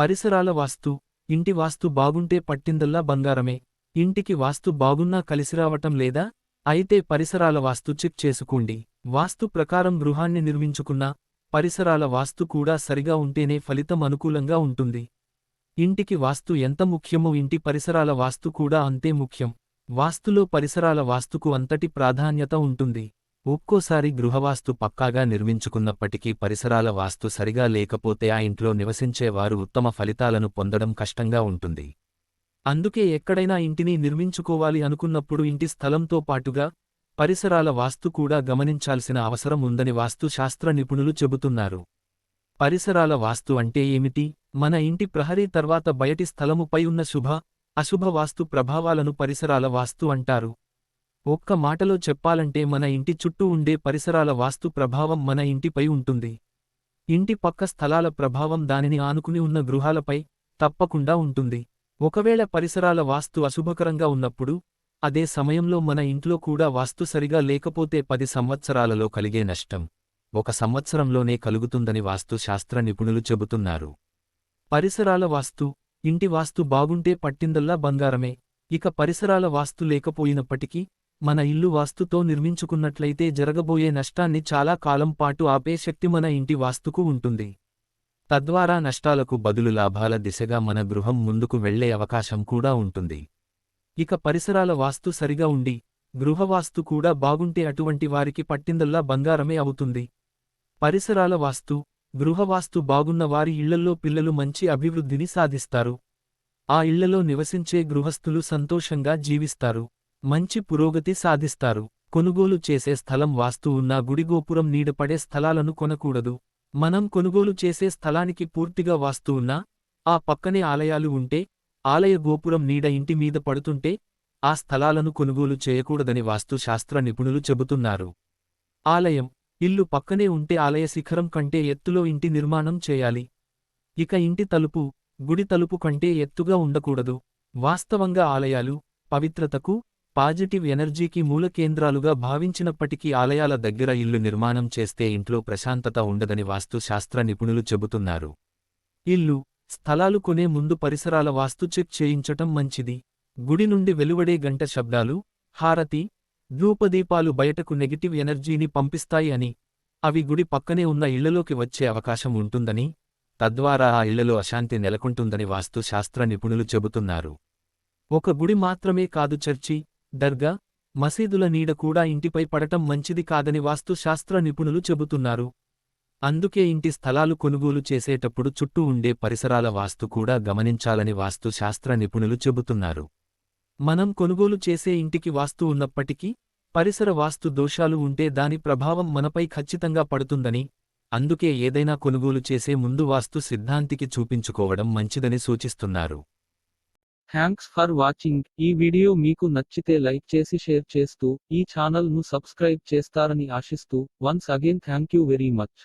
పరిసరాల వాస్తు. ఇంటి వాస్తు బాగుంటే పట్టిందల్లా బంగారమే. ఇంటికి వాస్తు బాగున్నా కలిసిరావటం లేదా? అయితే పరిసరాల వాస్తు చెక్ చేసుకోండి. వాస్తు ప్రకారం గృహాన్ని నిర్మించుకున్నా పరిసరాల వాస్తు కూడా సరిగా ఉంటేనే ఫలితం అనుకూలంగా ఉంటుంది. ఇంటికి వాస్తు ఎంత ముఖ్యమో ఇంటి పరిసరాల వాస్తు కూడా అంతే ముఖ్యం. వాస్తులో పరిసరాల వాస్తుకు అంతటి ప్రాధాన్యత ఉంటుంది. ఒక్కోసారి గృహవాస్తు పక్కాగా నిర్మించుకున్నప్పటికీ పరిసరాల వాస్తు సరిగా లేకపోతే ఆ ఇంట్లో నివసించేవారు ఉత్తమ ఫలితాలను పొందడం కష్టంగా ఉంటుంది. అందుకే ఎక్కడైనా ఇంటిని నిర్మించుకోవాలి అనుకున్నప్పుడు ఇంటి స్థలంతో పాటుగా పరిసరాల వాస్తు కూడా గమనించాల్సిన అవసరం ఉందని వాస్తు శాస్త్ర నిపుణులు చెబుతున్నారు. పరిసరాల వాస్తు అంటే ఏమిటి? మన ఇంటి ప్రహరీ తర్వాత బయటి స్థలముపై ఉన్న శుభ, అశుభ వాస్తు ప్రభావాలను పరిసరాల వాస్తు అంటారు. ఒక్క మాటలో చెప్పాలంటే మన ఇంటి చుట్టూ ఉండే పరిసరాల వాస్తు ప్రభావం మన ఇంటిపై ఉంటుంది. ఇంటి పక్క స్థలాల ప్రభావం దానిని ఆనుకుని ఉన్న గృహాలపై తప్పకుండా ఉంటుంది. ఒకవేళ పరిసరాల వాస్తు అశుభకరంగా ఉన్నప్పుడు, అదే సమయంలో మన ఇంట్లో కూడా వాస్తు సరిగా లేకపోతే 10 సంవత్సరాలలో కలిగే నష్టం 1 సంవత్సరంలోనే కలుగుతుందని వాస్తు శాస్త్ర నిపుణులు చెబుతున్నారు. పరిసరాల వాస్తు. ఇంటి వాస్తు బాగుంటే పట్టిందల్లా బంగారమే. ఇక పరిసరాల వాస్తు లేకపోయినప్పటికీ మన ఇల్లు వాస్తుతో నిర్మించుకున్నట్లయితే జరగబోయే నష్టాన్ని చాలా కాలం పాటు ఆపే శక్తి మన ఇంటి వాస్తుకు ఉంటుంది. తద్వారా నష్టాలకు బదులు లాభాల దిశగా మన గృహం ముందుకు వెళ్లే అవకాశం కూడా ఉంటుంది. ఇక పరిసరాల వాస్తు సరిగా ఉండి గృహవాస్తు కూడా బాగుంటే అటువంటి వారికి పట్టిందల్లా బంగారమే అవుతుంది. పరిసరాల వాస్తు. గృహవాస్తు బాగున్న వారి ఇళ్లల్లో పిల్లలు మంచి అభివృద్ధిని సాధిస్తారు. ఆ ఇళ్లలో నివసించే గృహస్థులు సంతోషంగా జీవిస్తారు. మంచి పురోగతి సాధిస్తారు. కొనుగోలు చేసే స్థలం వాస్తు ఉన్నా గుడిగోపురం నీడపడే స్థలాలను కొనకూడదు. మనం కొనుగోలు చేసే స్థలానికి పూర్తిగా వాస్తు ఉన్నా, ఆ పక్కనే ఆలయాలు ఉంటే, ఆలయ గోపురం నీడ ఇంటి మీద పడుతుంటే, ఆ స్థలాలను కొనుగోలు చేయకూడదని వాస్తు శాస్త్ర నిపుణులు చెబుతున్నారు. ఆలయం. ఇల్లు పక్కనే ఉంటే ఆలయ శిఖరం కంటే ఎత్తులో ఇంటి నిర్మాణం చేయాలి. ఇక ఇంటి తలుపు, గుడి తలుపు కంటే ఎత్తుగా ఉండకూడదు. వాస్తవంగా ఆలయాలు పవిత్రతకు, పాజిటివ్ ఎనర్జీకి మూల కేంద్రాలుగా భావించినప్పటికీ ఆలయాల దగ్గర ఇల్లు నిర్మాణం చేస్తే ఇంట్లో ప్రశాంతత ఉండదని వాస్తు శాస్త్ర నిపుణులు చెబుతున్నారు. ఇల్లు, స్థలాలు కొనే ముందు పరిసరాల వాస్తు చెక్ చేయించటం మంచిది. గుడి నుండి వెలువడే గంట శబ్దాలు, హారతి, ధూపదీపాలు బయటకు నెగిటివ్ ఎనర్జీని పంపిస్తాయి అని, అవి గుడి పక్కనే ఉన్న ఇళ్లలోకి వచ్చే అవకాశం ఉంటుందని, తద్వారా ఆ ఇళ్లలో అశాంతి నెలకొంటుందని వాస్తు శాస్త్ర నిపుణులు చెబుతున్నారు. ఒక గుడి మాత్రమే కాదు, చర్చి, దర్గా, మసీదుల నీడ కూడా ఇంటిపై పడటం మంచిది కాదని వాస్తు శాస్త్ర నిపుణులు చెబుతున్నారు. అందుకే ఇంటి స్థలాలు కొనుగోలు చేసేటప్పుడు చుట్టూ ఉండే పరిసరాల వాస్తు కూడా గమనించాలని వాస్తు శాస్త్ర నిపుణులు చెబుతున్నారు. మనం కొనుగోలు చేసే ఇంటికి వాస్తు ఉన్నప్పటికీ పరిసర వాస్తు దోషాలు ఉంటే దాని ప్రభావం మనపై ఖచ్చితంగా పడుతుందని, అందుకే ఏదైనా కొనుగోలు చేసే ముందు వాస్తు సిద్ధాంతికి చూపించుకోవడం మంచిదని సూచిస్తున్నారు. Thanks for watching. ఈ వీడియో మీకు నచ్చితే లైక్ చేసి షేర్ చేస్తూ ఈ ఛానల్ ను సబ్స్క్రైబ్ చేస్తారని ఆశిస్తూ once again thank you very much.